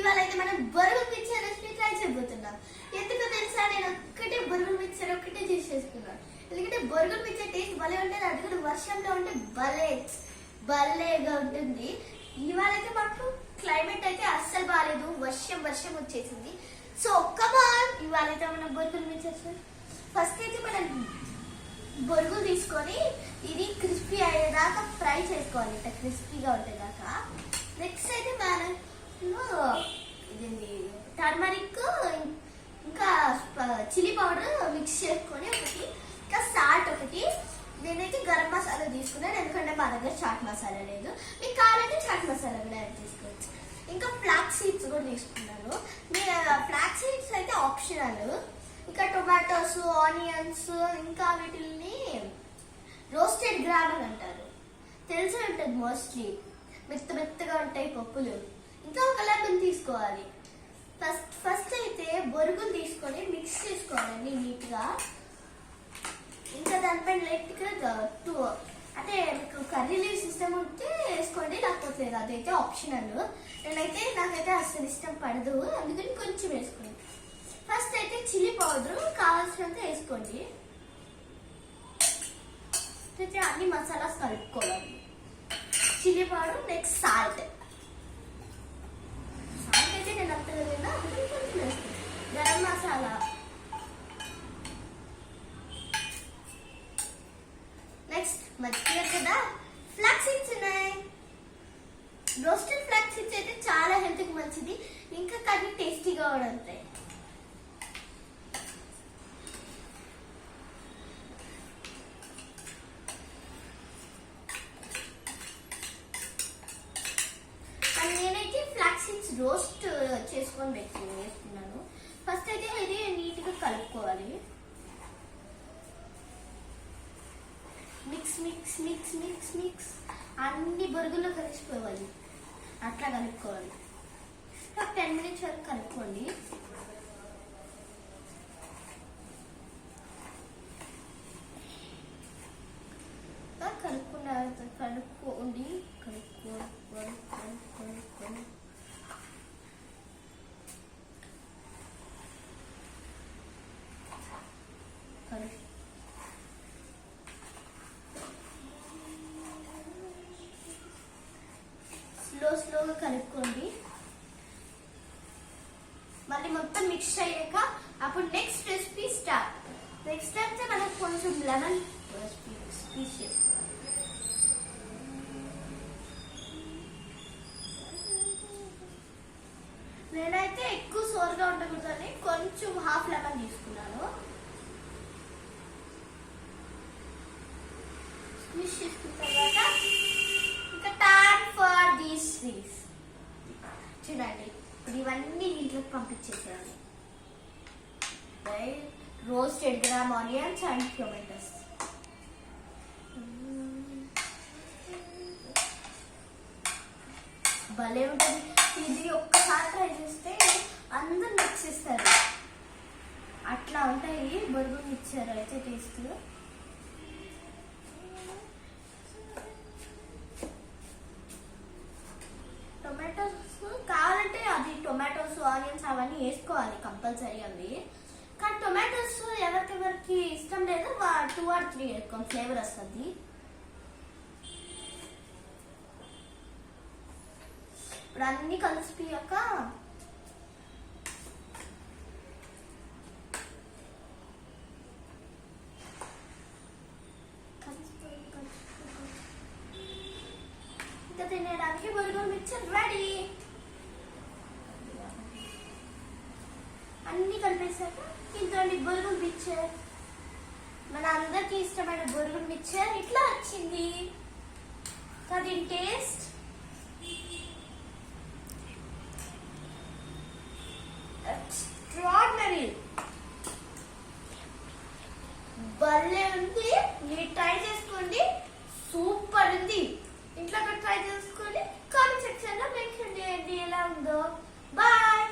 ఇవాళ అయితే మనం బొరుగులు మిక్చర్ రెసిపీ ట్రై చేయబోతున్నాం. ఎందుకు తెలుసా, నేను ఒక్కటే బొరుగులు మిక్చర్ ఒక్కటే చేసుకున్నాను. ఎందుకంటే బొరుగులు మిక్చర్ టేస్ట్ భలే ఉంటుంది, అది కూడా వర్షంలో ఉంటే భలేగా ఉంటుంది. ఇవాళ అయితే మాకు క్లైమేట్ అయితే అస్సలు బాగాలేదు, వర్షం వచ్చేసింది. సో ఇవాళ అయితే మనం బొరుగులు మిక్చర్ ఫస్ట్ అయితే మనం బొరుగులు తీసుకొని ఇది క్రిస్పీ అయ్యేదాకా ఫ్రై చేసుకోవాలి, ఇట్లా క్రిస్పీగా ఉండేదాకా. నెక్స్ట్ అయితే మనం ఇదేంటి టర్మరిక్ ఇంకా చిల్లీ పౌడర్ మిక్స్ చేసుకొని ఒకటి, ఇంకా సాల్ట్ ఒకటి. నేనైతే గరం మసాలా తీసుకున్నాను ఎందుకంటే మా దగ్గర చాట్ మసాలా లేదు. మీకు కావాలంటే చాట్ మసాలా కూడా యాడ్ చేసుకోవచ్చు. ఇంకా ఫ్లాక్స్ సీడ్స్ కూడా తీసుకున్నాను. ఫ్లాక్స్ సీడ్స్ అయితే ఆప్షనల్. ఇంకా టొమాటోస్, ఆనియన్స్, ఇంకా వీటిని రోస్టెడ్ గ్రామ్ అని అంటారు, తెలిసి ఉంటుంది మోస్ట్లీ. మెత్తగా ఉంటాయి పప్పులు. ఇంకా ఒక లెమన్ తీసుకోవాలి. ఫస్ట్ అయితే బొరుగులు తీసుకొని మిక్స్ చేసుకోవాలండి నీట్గా. ఇంకా దానిపైన లైట్గా అంటే మీకు కర్రీ లీవ్స్ ఇష్టం ఉంటే వేసుకోండి, లేకపోతే అదైతే ఆప్షనల్. నాకైతే అసలు ఇష్టం పడదు, అందుకని కొంచెం వేసుకోండి. ఫస్ట్ అయితే చిల్లీ పౌడర్ కావాల్సినంత వేసుకోండి. అయితే అన్ని మసాలాస్ కలుపుకోవాలి. చిల్లీ పౌడర్, నెక్స్ట్ సాల్ట్ అయితే నేను అంతగా లేదా అందుకని కొంచెం వేస్తాను. గరం మసాలా, నెక్స్ట్ మర్చిపోయారు కదా ఫ్లాక్స్ సీడ్స్ ఉన్నాయి. రోస్టెడ్ ఫ్లాక్స్ సీడ్స్ అయితే చాలా హెల్త్కి మంచిది, ఇంకా కానీ టేస్టీగా కూడా ఉంటాయి. నేనైతే ఫ్లాక్స్ సీడ్స్ రోస్ట్ చేసుకొని వేసుకున్నాను. ఫస్ట్ అయితే ఇది నీట్గా కలుపుకోవాలి. మిక్స్ అన్ని బొరుగుల్లో కలిసిపోవాలి, అట్లా కలుపుకోవాలి. 10 minutes వరకు కలుపుకోండి. కలుపుకోండి స్లోగా కలుపుకోండి. మళ్ళీ మొత్తం మిక్స్ అయ్యాక అప్పుడు నెక్స్ట్ రెసిపీ స్టార్ట్. నెక్స్ట్ అయితే మనకు కొంచెం లెమన్ స్క్వీజ్ చేసుకోవాలి. నేనైతే ఎక్కువ సోర్గా ఉండకూడదని కొంచెం హాఫ్ లెమన్ తీసుకున్నాను. స్క్వీజ్ చేసుకున్న తర్వాత ఇంకా టైమ్ ఫర్ దీస్ స్వీట్స్. చూడండి, ఇప్పుడు ఇవన్నీ దీంట్లోకి పంపించేసేయాలి. Roasted gram onions and tomatoes. భలే ఉంటుంది ఇది, ఒక్కసారి ట్రై చేస్తే అందరు మిక్స్ చేస్తారు. అట్లా ఉంటాయి బొరుగులు మిక్చర్ అయితే టేస్ట్. టొమాటోస్ కావాలంటే అది టొమాటోస్, ఆనియన్స్ అవన్నీ వేసుకోవాలి కంపల్సరీ అవి. కానీ టొమాటోస్ ఎవరికి ఇష్టం లేదు, 2 or 3 వేసుకోండి, ఫ్లేవర్ వస్తుంది. ఇప్పుడు అన్ని కలిసిపోయాక ఇంకా తినేయడానికి బొరుగులు మిక్చర్ రెడీ. అన్ని కలిపేసాక ఇంతోండి బొరుగులు మిక్చర్. మన అందరికి ఇష్టమైన బొరుగులు మిక్చర్ ఇట్లా వచ్చింది. దీని టేస్ట్ ఎక్స్ట్రాడినరీ, భలే ఉంది. మీరు ట్రై చేసుకోండి, సూపర్ ఉంది. ఇంట్లో ట్రై చేసుకోండి, కామెంట్ సెక్షన్ లో మెన్షన్ చేయండి ఎలా ఉందో. బాయ్.